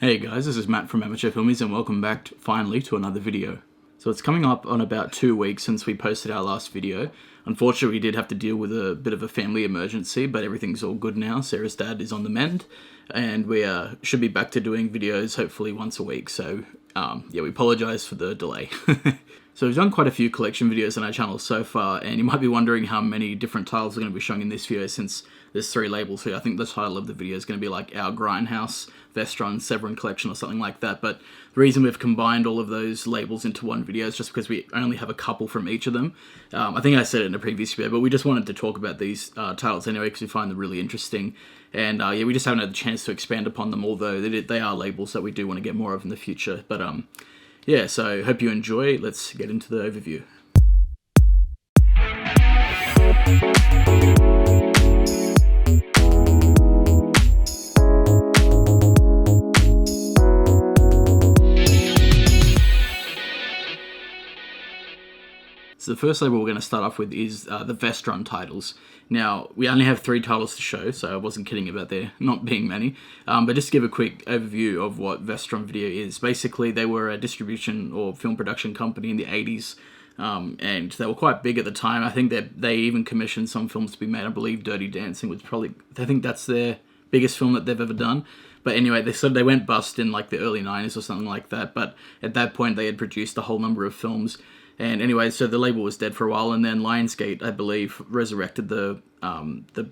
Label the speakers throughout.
Speaker 1: Hey guys, this is Matt from Amateur Filmies and welcome back finally to another video. So it's coming up on about 2 weeks since we posted our last video. Unfortunately, we did have to deal with a bit of a family emergency, but everything's all good now. Sarah's dad is on the mend, and we should be back to doing videos hopefully once a week. So yeah, we apologise for the delay. So we've done quite a few collection videos on our channel so far, and you might be wondering how many different titles we're going to be showing in this video since there's 3 labels here. I think the title of the video is going to be like our Grindhouse, Vestron, Severin collection or something like that, but the reason we've combined all of those labels into one video is just because we only have a couple from each of them. I think I said it in a previous video, but we just wanted to talk about these titles anyway because we find them really interesting, and yeah, we just haven't had the chance to expand upon them, although they are labels that we do want to get more of in the future. But yeah, so hope you enjoy. Let's get into the overview. So the first label we're going to start off with is the Vestron titles. Now, we only have 3 titles to show, so I wasn't kidding about there not being many. But just to give a quick overview of what Vestron Video is. Basically, they were a distribution or film production company in the 80s, and they were quite big at the time. I think they even commissioned some films to be made. I believe Dirty Dancing was probably, I think that's their biggest film that they've ever done. But anyway, they said they went bust in like the early 90s or something like that, but at that point they had produced a whole number of films. And anyway, so the label was dead for a while, and then Lionsgate, I believe, resurrected the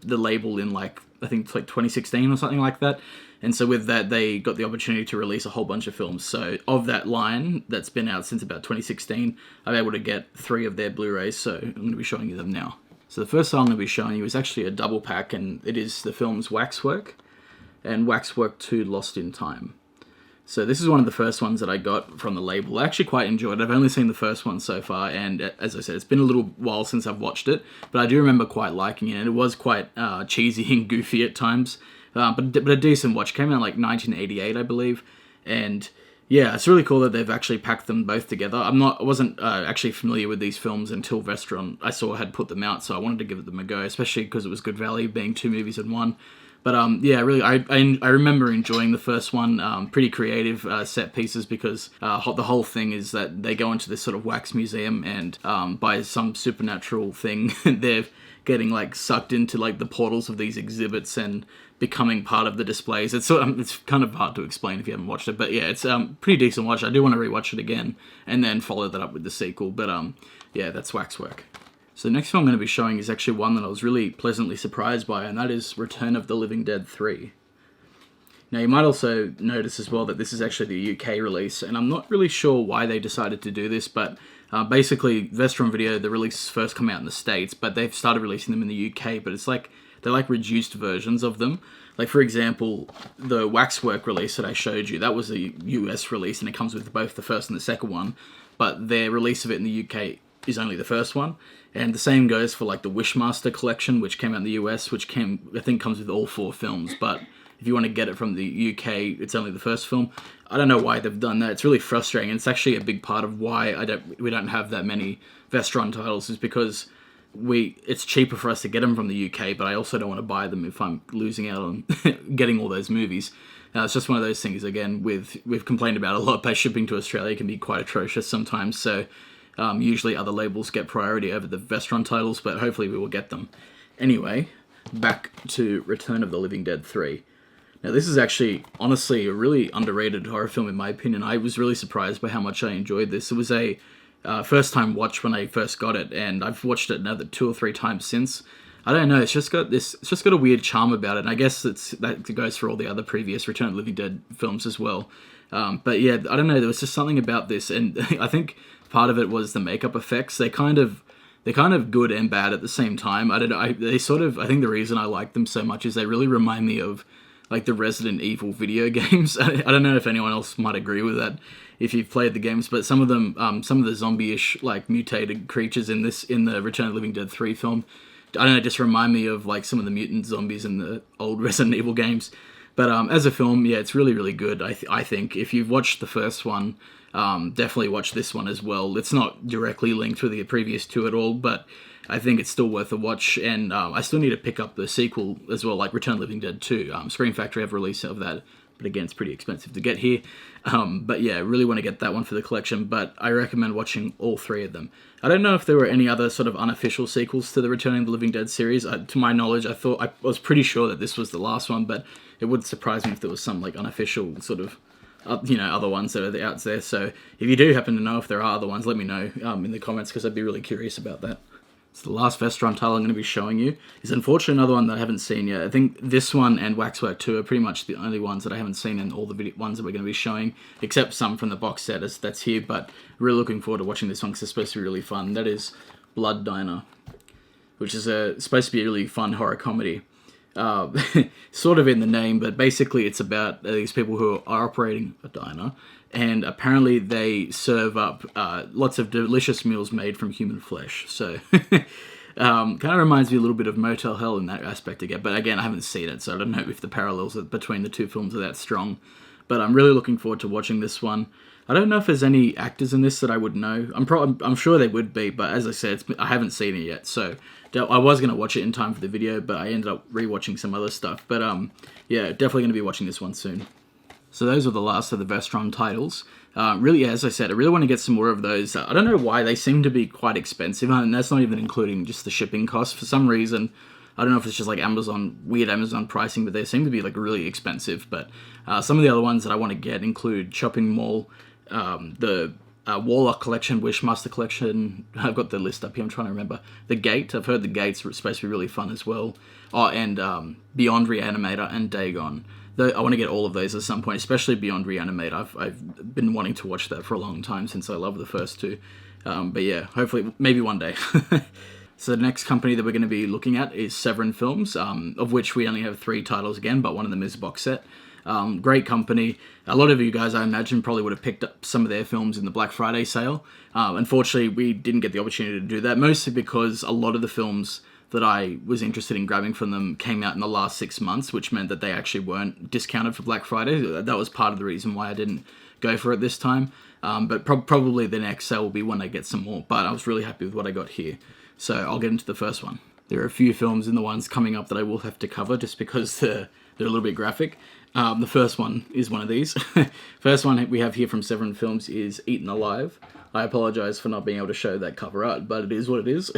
Speaker 1: label in like, I think it's like 2016 or something like that. And so with that, they got the opportunity to release a whole bunch of films. So of that line that's been out since about 2016, I'm able to get 3 of their Blu-rays, so I'm going to be showing you them now. So the first I'm going to be showing you is actually a double pack, and it is the films Waxwork and Waxwork 2 Lost in Time. So this is one of the first ones that I got from the label. I actually quite enjoyed it. I've only seen the first one so far, and as I said, it's been a little while since I've watched it, but I do remember quite liking it. It was quite cheesy and goofy at times, but a decent watch. It came out in like 1988, I believe, and yeah, it's really cool that they've actually packed them both together. I wasn't actually familiar with these films until Vestron I saw had put them out, so I wanted to give them a go, especially because it was good value, being 2 movies in one. But yeah, really, I remember enjoying the first one. Pretty creative set pieces, because the whole thing is that they go into this sort of wax museum, and by some supernatural thing, they're getting like sucked into like the portals of these exhibits and becoming part of the displays. It's kind of hard to explain if you haven't watched it, but yeah, it's pretty decent watch. I do want to rewatch it again and then follow that up with the sequel. But yeah, that's Waxwork. So the next film I'm going to be showing is actually one that I was really pleasantly surprised by, and that is Return of the Living Dead 3. Now, you might also notice as well that this is actually the UK release, and I'm not really sure why they decided to do this, but basically, Vestron Video, the releases first come out in the States, but they've started releasing them in the UK, but it's like, they're like reduced versions of them. Like, for example, the Waxwork release that I showed you, that was a US release, and it comes with both the first and the second one, but their release of it in the UK is only the first one. And the same goes for like the Wishmaster collection, which came out in the US, which I think comes with all 4 films, but if you want to get it from the UK, it's only the first film. I don't know why they've done that. It's really frustrating, and it's actually a big part of why we don't have that many Vestron titles, is because it's cheaper for us to get them from the UK, but I also don't want to buy them if I'm losing out on getting all those movies. It's just one of those things, again, we've complained about a lot, but shipping to Australia can be quite atrocious sometimes, so usually other labels get priority over the Vestron titles, but hopefully we will get them. Anyway, back to Return of the Living Dead 3. Now, this is actually, honestly, a really underrated horror film in my opinion. I was really surprised by how much I enjoyed this. It was a first-time watch when I first got it, and I've watched it another 2 or 3 times since. I don't know, it's just got a weird charm about it, and I guess that goes for all the other previous Return of the Living Dead films as well. But yeah, I don't know, there was just something about this, and I think part of it was the makeup effects. They're kind of good and bad at the same time. I don't know. I think the reason I like them so much is they really remind me of like the Resident Evil video games. I don't know if anyone else might agree with that if you've played the games, but some of them, some of the zombie-ish like mutated creatures in the Return of the Living Dead 3 film, I don't know, just remind me of like some of the mutant zombies in the old Resident Evil games. But as a film, yeah, it's really, really good. I think if you've watched the first one, definitely watch this one as well. It's not directly linked with the previous 2 at all, but I think it's still worth a watch, and I still need to pick up the sequel as well, like Return of the Living Dead 2. Scream Factory have a release of that but again, it's pretty expensive to get here. But yeah, really want to get that one for the collection, but I recommend watching all 3 of them. I don't know if there were any other sort of unofficial sequels to the Returning of the Living Dead series. To my knowledge, I was pretty sure that this was the last one, but it would surprise me if there was some like unofficial sort of other ones that are out there. So if you do happen to know if there are other ones, let me know in the comments, because I'd be really curious about that. So the last Vestron title I'm going to be showing you is unfortunately another one that I haven't seen yet. I think this one and Waxwork 2 are pretty much the only ones that I haven't seen in all the ones that we're going to be showing, except some from the box set that's here, but really looking forward to watching this one because it's supposed to be really fun. That is Blood Diner, which is supposed to be a really fun horror comedy. Sort of in the name, but basically it's about these people who are operating a diner, and apparently they serve up lots of delicious meals made from human flesh. So kind of reminds me a little bit of Motel Hell in that aspect again, but again, I haven't seen it, so I don't know if the parallels between the 2 films are that strong. But I'm really looking forward to watching this one. I don't know if there's any actors in this that I would know. I'm sure they would be, but as I said, I haven't seen it yet. So I was going to watch it in time for the video, but I ended up rewatching some other stuff. But yeah, definitely going to be watching this one soon. So those were the last of the Vestron titles. Really, as I said, I really want to get some more of those. I don't know why they seem to be quite expensive, and that's not even including just the shipping costs. For some reason, I don't know if it's just like weird Amazon pricing, but they seem to be like really expensive. But some of the other ones that I want to get include Shopping Mall, the Warlock Collection, Wishmaster Collection. I've got the list up here, I'm trying to remember. The Gate, I've heard the Gate's supposed to be really fun as well. Oh, and Beyond Reanimator and Dagon. I want to get all of those at some point, especially Beyond Reanimator. I've been wanting to watch that for a long time since I love the first 2. But yeah, hopefully, maybe one day. So the next company that we're going to be looking at is Severin Films, of which we only have 3 titles again, but one of them is a box set. Great company. A lot of you guys, I imagine, probably would have picked up some of their films in the Black Friday sale. Unfortunately, we didn't get the opportunity to do that, mostly because a lot of the films that I was interested in grabbing from them came out in the last 6 months, which meant that they actually weren't discounted for Black Friday. That was part of the reason why I didn't go for it this time. But probably the next sale will be when I get some more. But I was really happy with what I got here. So I'll get into the first one. There are a few films in the ones coming up that I will have to cover just because they're a little bit graphic. The first one is one of these. First one we have here from Severin Films is Eaten Alive. I apologize for not being able to show that cover art, but it is what it is.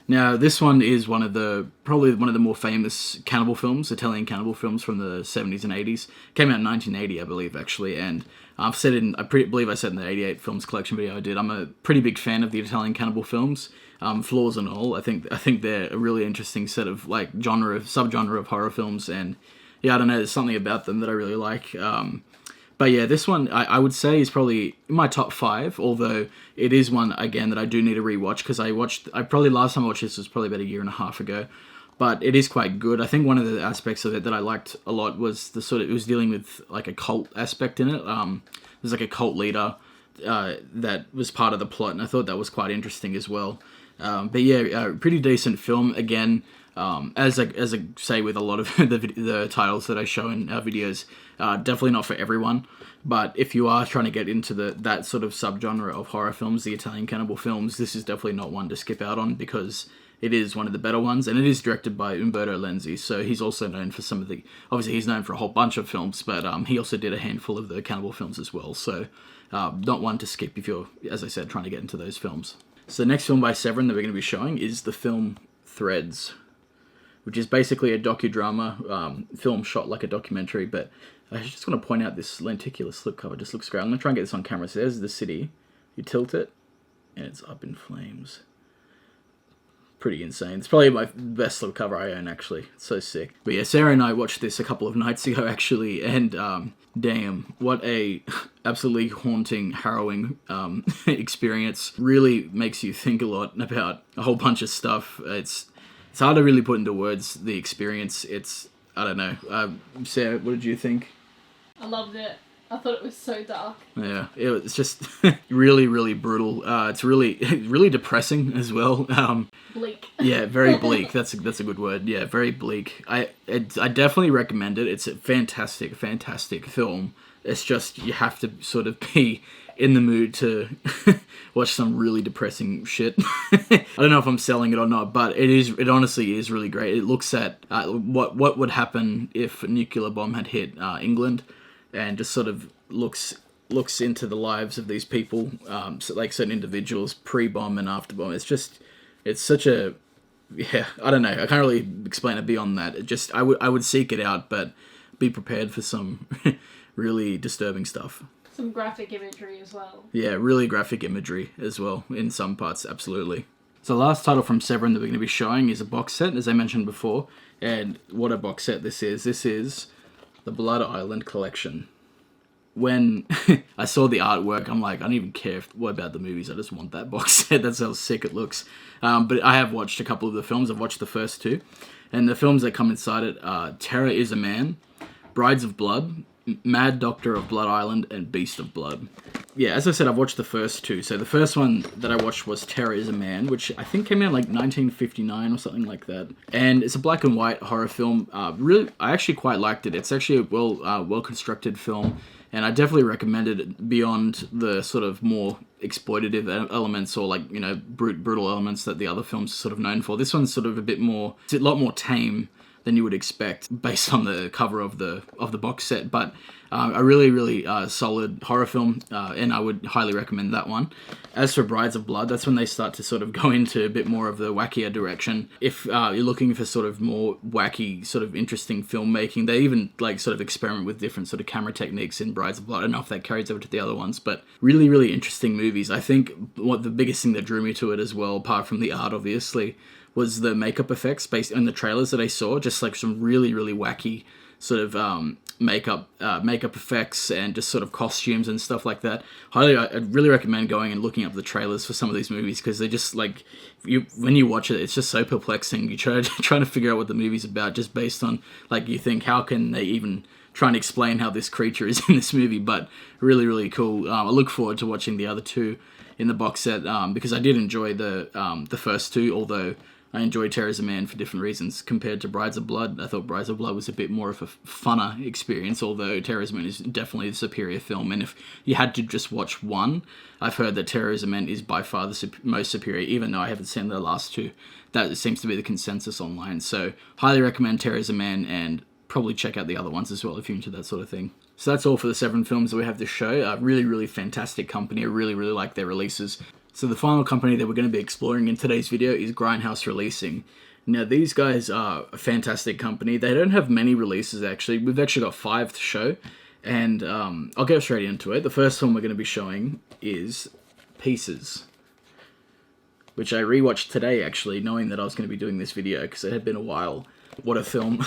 Speaker 1: Now, this one is probably one of the more famous cannibal films, Italian cannibal films from the 70s and 80s. Came out in 1980, I believe, actually, and I believe I said in the 88 films collection video I did, I'm a pretty big fan of the Italian cannibal films, flaws and all. I think they're a really interesting set of like subgenre of horror films, and yeah, I don't know, there's something about them that I really like. But yeah, this one I would say is probably in my top 5, although it is one, again, that I do need to rewatch, because last time I watched this was probably about a year and a half ago, but it is quite good. I think one of the aspects of it that I liked a lot was it was dealing with like a cult aspect in it. There's like a cult leader that was part of the plot, and I thought that was quite interesting as well. But yeah, pretty decent film, again. As I say with a lot of the titles that I show in our videos, definitely not for everyone, but if you are trying to get into that sort of subgenre of horror films, the Italian cannibal films, this is definitely not one to skip out on, because it is one of the better ones, and it is directed by Umberto Lenzi, so he's also known for obviously he's known for a whole bunch of films, but he also did a handful of the cannibal films as well, so not one to skip if you're, as I said, trying to get into those films. So the next film by Severin that we're going to be showing is the film Threads, which is basically a docudrama film shot like a documentary, but I just want to point out this lenticular slipcover. Just looks great. I'm going to try and get this on camera. So there's the city. You tilt it, and it's up in flames. Pretty insane. It's probably my best slipcover I own, actually. It's so sick. But yeah, Sarah and I watched this a couple of nights ago, actually, and damn, what a absolutely haunting, harrowing experience. Really makes you think a lot about a whole bunch of stuff. It's hard to really put into words the experience. I don't know. Sarah, what did you think?
Speaker 2: I loved it. I thought it was so dark.
Speaker 1: Yeah, it's just really, really brutal. It's really depressing as well.
Speaker 2: Bleak.
Speaker 1: Yeah, very bleak. That's a good word. Yeah, very bleak. I definitely recommend it. It's a fantastic film. It's just you have to sort of be in the mood to watch some really depressing shit. I don't know if I'm selling it or not, but it honestly is really great. It looks at what would happen if a nuclear bomb had hit England, and just sort of looks into the lives of these people, so like certain individuals pre-bomb and after bomb. It's such a, yeah, I don't know. I can't really explain it beyond that. I would seek it out, but be prepared for some really disturbing stuff.
Speaker 2: Some graphic imagery as well.
Speaker 1: Yeah, really graphic imagery as well in some parts, absolutely. So the last title from Severin that we're going to be showing is a box set, as I mentioned before. And what a box set this is. This is the Blood Island Collection. When I saw the artwork, I'm like, I don't even care what about the movies. I just want that box set. That's how sick it looks. But I have watched a couple of the films. I've watched the first two. And the films that come inside it are Terror is a Man, Brides of Blood, Mad Doctor of Blood Island, and Beast of Blood. Yeah, as I said, I've watched the first two. So the first one that I watched was Terror is a Man, which I think came out like 1959 or something like that. And it's a black and white horror film. Really, I actually quite liked it. It's actually a well constructed film, and I definitely recommend it beyond the sort of more exploitative elements or like, you know, brutal elements that the other films are sort of known for. This one's sort of it's a lot more tame than you would expect based on the cover of the box set, but a really solid horror film, and I would highly recommend that one. As for Brides of Blood, that's when they start to sort of go into a bit more of the wackier direction. If you're looking for sort of more wacky, sort of interesting filmmaking, they even like sort of experiment with different sort of camera techniques in Brides of Blood. I don't know if that carries over to the other ones, but really interesting movies. I think what the biggest thing that drew me to it as well, apart from the art obviously, was the makeup effects based on the trailers that I saw. Just like some really wacky sort of makeup effects and just sort of costumes and stuff like that. I'd really recommend going and looking up the trailers for some of these movies, because they just like, when you watch it, it's just so perplexing. You trying to figure out what the movie's about just based on, like, you think, how can they even try and explain how this creature is in this movie? But really cool. I look forward to watching the other two in the box set, because I did enjoy the first two, although I enjoyed Terror is a Man for different reasons compared to Brides of Blood. I thought Brides of Blood was a bit more of a funner experience, although Terror is a Man is definitely the superior film. And if you had to just watch one, I've heard that Terror is a Man is by far the most superior, even though I haven't seen the last two. That seems to be the consensus online. So highly recommend Terror is a Man, and probably check out the other ones as well if you're into that sort of thing. So that's all for the 7 films that we have to show. Really fantastic company. I really like their releases. So the final company that we're going to be exploring in today's video is Grindhouse Releasing. Now, these guys are a fantastic company. They don't have many releases, actually. We've actually got 5 to show, and I'll go straight into it. The first one we're going to be showing is Pieces, which I rewatched today, actually, knowing that I was going to be doing this video, because it had been a while. What a film.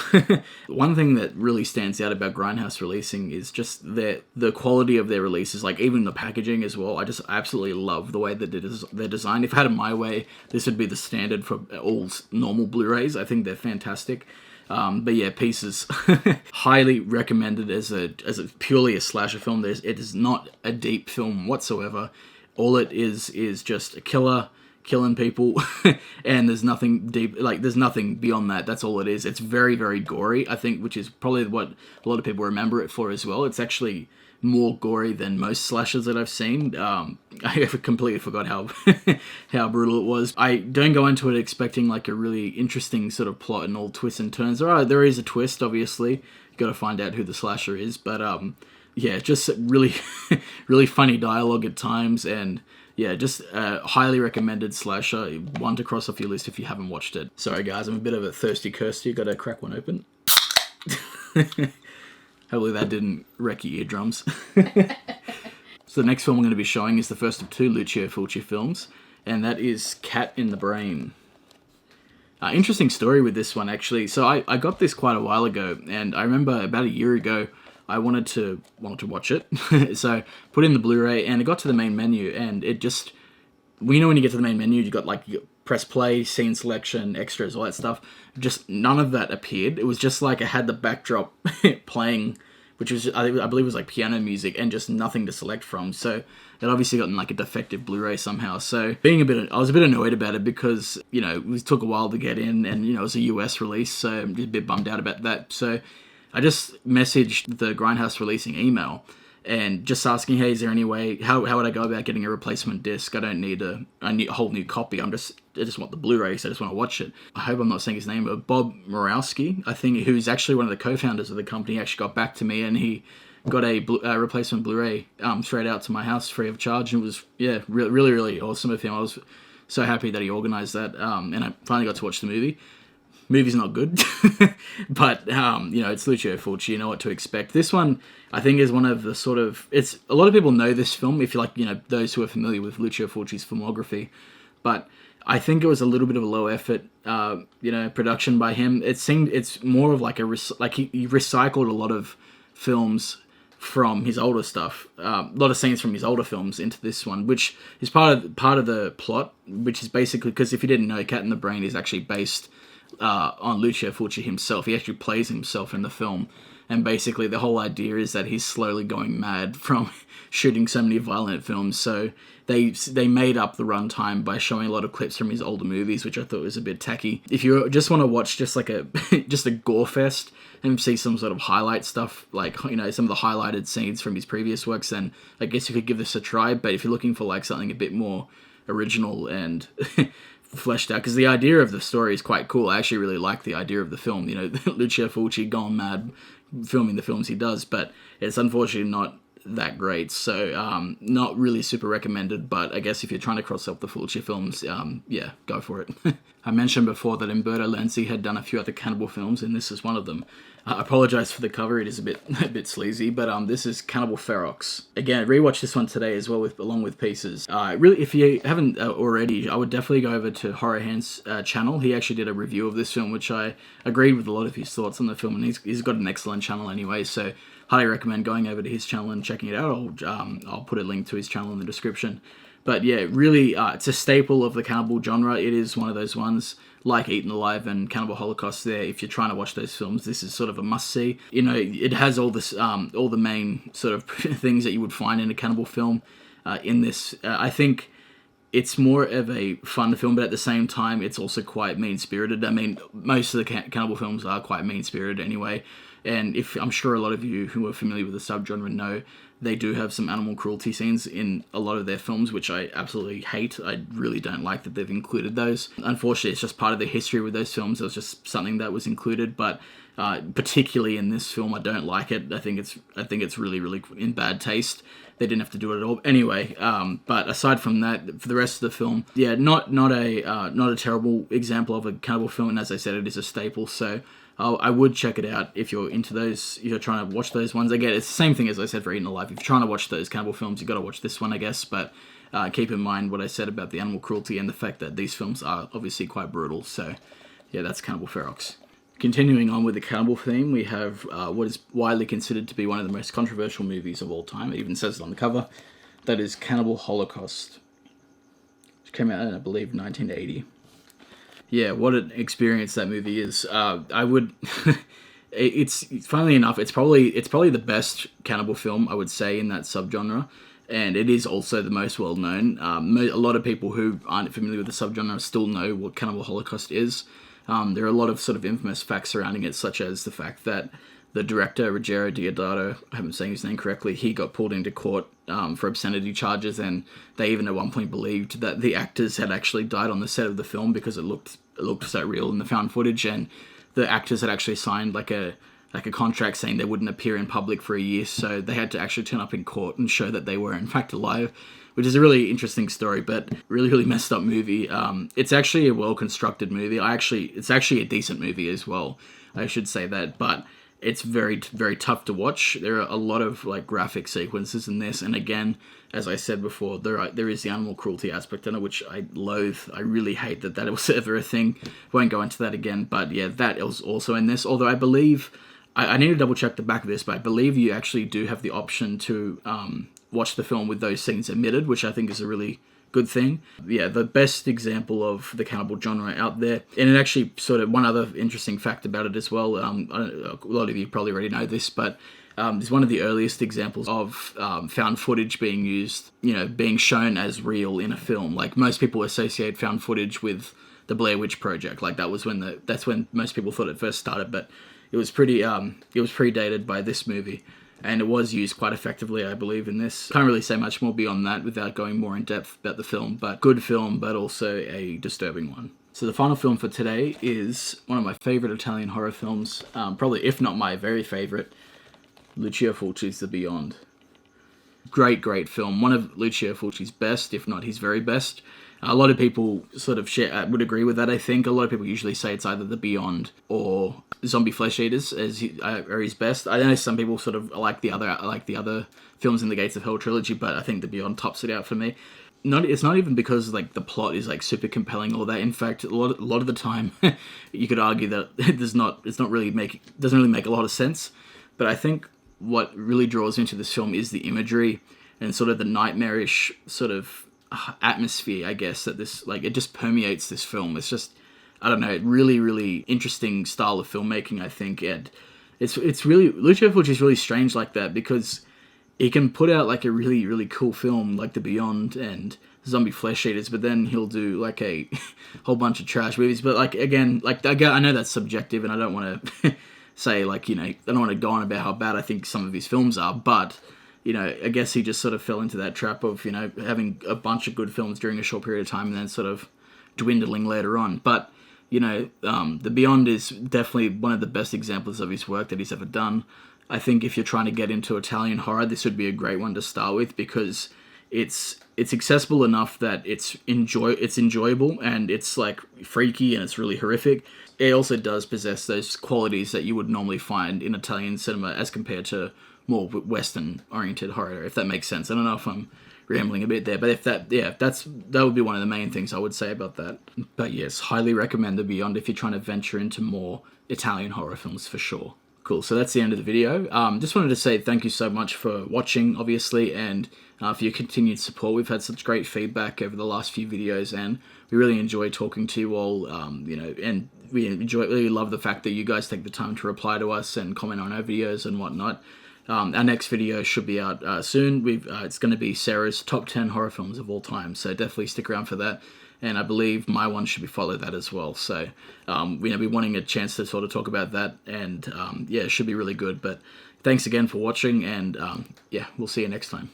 Speaker 1: One thing that really stands out about Grindhouse Releasing is just the quality of their releases, like even the packaging as well. I just absolutely love the way that they're designed. If I had it my way, this would be the standard for all normal Blu-rays. I think they're fantastic. But yeah, Pieces, highly recommended as a purely a slasher film. It is not a deep film whatsoever. All it is just a killer killing people, and there's nothing deep, like there's nothing beyond that. That's all it is. It's very gory, I think, which is probably what a lot of people remember it for as well. It's actually more gory than most slashers that I've seen. I completely forgot how how brutal it was. I don't go into it expecting like a really interesting sort of plot and all twists and turns. There is a twist, obviously. You got to find out who the slasher is, but yeah, just really funny dialogue at times, and yeah, just a highly recommended slasher, one to cross off your list if you haven't watched it. Sorry guys, I'm a bit of a thirsty Kirsty, gotta crack one open. Hopefully that didn't wreck your eardrums. So the next film I'm going to be showing is the first of 2 Lucio Fulci films, and that is Cat in the Brain. Interesting story with this one, actually. So I got this quite a while ago, and I remember about a year ago, I wanted to watch it. So put in the Blu-ray, and it got to the main menu, and it just, when you get to the main menu, you got press play, scene selection, extras, all that stuff. Just none of that appeared. It was just like I had the backdrop playing which was, I believe, was like piano music and just nothing to select from. So it obviously gotten like a defective Blu-ray somehow. So I was a bit annoyed about it because, you know, it took a while to get in, and, you know, it was a US release, so I'm just a bit bummed out about that. So I just messaged the Grindhouse Releasing email and just asking, hey, is there any way, how would I go about getting a replacement disc? I need a whole new copy. I just want the Blu-ray, so I just want to watch it. I hope I'm not saying his name, but Bob Morawski, I think, who's actually one of the co-founders of the company, actually got back to me, and he got a replacement Blu-ray straight out to my house free of charge, and it was, yeah, really, really awesome of him. I was so happy that he organized that, and I finally got to watch the movie. Movie's not good, but, you know, it's Lucio Fulci, you know what to expect. This one, I think, is one of the sort of, it's, a lot of people know this film, if you like, you know, those who are familiar with Lucio Fulci's filmography, but I think it was a little bit of a low effort, you know, production by him. It's more of like he recycled a lot of films from his older stuff, a lot of scenes from his older films into this one, which is part of the plot, which is basically, because if you didn't know, Cat in the Brain is actually based on Lucio Fulci himself. He actually plays himself in the film, and basically the whole idea is that he's slowly going mad from shooting so many violent films. So they made up the runtime by showing a lot of clips from his older movies, which I thought was a bit tacky. If you just want to watch just like just a gore fest and see some sort of highlight stuff, like, you know, some of the highlighted scenes from his previous works, then I guess you could give this a try. But if you're looking for like something a bit more original and fleshed out, because the idea of the story is quite cool. I actually really like the idea of the film, you know, Lucio Fulci gone mad filming the films he does, but it's unfortunately not that great, so not really super recommended. But I guess if you're trying to cross up the Fulci films, yeah, go for it. I mentioned before that Umberto Lenzi had done a few other cannibal films, and this is one of them. I apologize for the cover; it is a bit sleazy, but this is Cannibal Ferox. Again, rewatched this one today as well, along with Pieces. Really, if you haven't already, I would definitely go over to Horror Hand's channel. He actually did a review of this film, which I agreed with a lot of his thoughts on the film, and he's got an excellent channel anyway. So highly recommend going over to his channel and checking it out. I'll put a link to his channel in the description. But yeah, really, it's a staple of the cannibal genre. It is one of those ones, like Eaten Alive and Cannibal Holocaust there. If you're trying to watch those films, this is sort of a must-see. You know, it has all the main sort of things that you would find in a cannibal film in this. I think it's more of a fun film, but at the same time, it's also quite mean-spirited. I mean, most of the cannibal films are quite mean-spirited anyway. And I'm sure a lot of you who are familiar with the subgenre know, they do have some animal cruelty scenes in a lot of their films, which I absolutely hate. I really don't like that they've included those. Unfortunately, it's just part of the history with those films. It was just something that was included, but particularly in this film, I don't like it. I think it's really, really in bad taste. They didn't have to do it at all. Anyway, but aside from that, for the rest of the film, yeah, not a terrible example of a cannibal film. And as I said, it is a staple. So I would check it out if you're into those, if you're trying to watch those ones. Again, it's the same thing as I said for Eaten Alive. If you're trying to watch those cannibal films, you've got to watch this one, I guess. But keep in mind what I said about the animal cruelty and the fact that these films are obviously quite brutal. So yeah, that's Cannibal Ferox. Continuing on with the cannibal theme, we have what is widely considered to be one of the most controversial movies of all time. It even says it on the cover. That is Cannibal Holocaust, which came out in, I believe, 1980. Yeah, what an experience that movie is. I would, it's funnily enough, it's probably the best cannibal film, I would say, in that subgenre, and it is also the most well known. A lot of people who aren't familiar with the subgenre still know what Cannibal Holocaust is. There are a lot of sort of infamous facts surrounding it, such as the fact that the director, Ruggero Deodato, I haven't saying his name correctly, he got pulled into court for obscenity charges, and they even at one point believed that the actors had actually died on the set of the film because it looked so real in the found footage, and the actors had actually signed like a contract saying they wouldn't appear in public for a year, so they had to actually turn up in court and show that they were in fact alive, which is a really interesting story, but really, really messed up movie. It's actually a well-constructed movie. It's actually a decent movie as well, I should say that, but it's very, very tough to watch. There are a lot of like graphic sequences in this, and again, as I said before, there is the animal cruelty aspect in it, which I loathe. I really hate that was ever a thing. Won't go into that again, but yeah, that is also in this. Although I believe, I need to double check the back of this, but I believe you actually do have the option to watch the film with those scenes omitted, which I think is a really good thing. Yeah, the best example of the cannibal genre out there. And it actually sort of, one other interesting fact about it as well, a lot of you probably already know this, but is one of the earliest examples of found footage being used, being shown as real in a film. Like, most people associate found footage with the Blair Witch Project. Like, that's when most people thought it first started, but it was predated by this movie. And it was used quite effectively, I believe, in this. Can't really say much more beyond that without going more in depth about the film, but good film, but also a disturbing one. So the final film for today is one of my favourite Italian horror films, probably, if not my very favourite, Lucio Fulci's The Beyond. Great film. One of Lucio Fulci's best, if not his very best. A lot of people sort of would agree with that, I think. A lot of people usually say it's either The Beyond or Zombie Flesh Eaters are his best. I know some people sort of like the other films in the Gates of Hell trilogy, but I think The Beyond tops it out for me. It's not even because like the plot is like super compelling or that. In fact, a lot of the time, you could argue that it doesn't really make a lot of sense. But I think what really draws me into this film is the imagery and sort of the nightmarish sort of atmosphere, I guess, that this, like, it just permeates this film. It's just, I don't know, really, really interesting style of filmmaking, I think. And it's really, Lucio Fulci is really strange like that, because he can put out like a really, really cool film like The Beyond and Zombie Flesh Eaters, but then he'll do like a whole bunch of trash movies. But like, again, like, I know that's subjective, and I don't want to say, like, I don't want to go on about how bad I think some of his films are, but I guess he just sort of fell into that trap of, having a bunch of good films during a short period of time and then sort of dwindling later on. But, The Beyond is definitely one of the best examples of his work that he's ever done. I think if you're trying to get into Italian horror, this would be a great one to start with, because it's accessible enough that it's enjoyable, and it's like freaky, and it's really horrific. It also does possess those qualities that you would normally find in Italian cinema as compared to more Western-oriented horror, if that makes sense. I don't know if I'm rambling a bit there, but that would be one of the main things I would say about that. But yes, highly recommend The Beyond if you're trying to venture into more Italian horror films, for sure. Cool, so that's the end of the video. Just wanted to say thank you so much for watching, obviously, and for your continued support. We've had such great feedback over the last few videos, and we really enjoy talking to you all, and we really love the fact that you guys take the time to reply to us and comment on our videos and whatnot. Our next video should be out soon. It's going to be Sarah's top 10 horror films of all time, so definitely stick around for that. And I believe my one should follow that as well. So, we're wanting a chance to sort of talk about that, and it should be really good. But thanks again for watching, and we'll see you next time.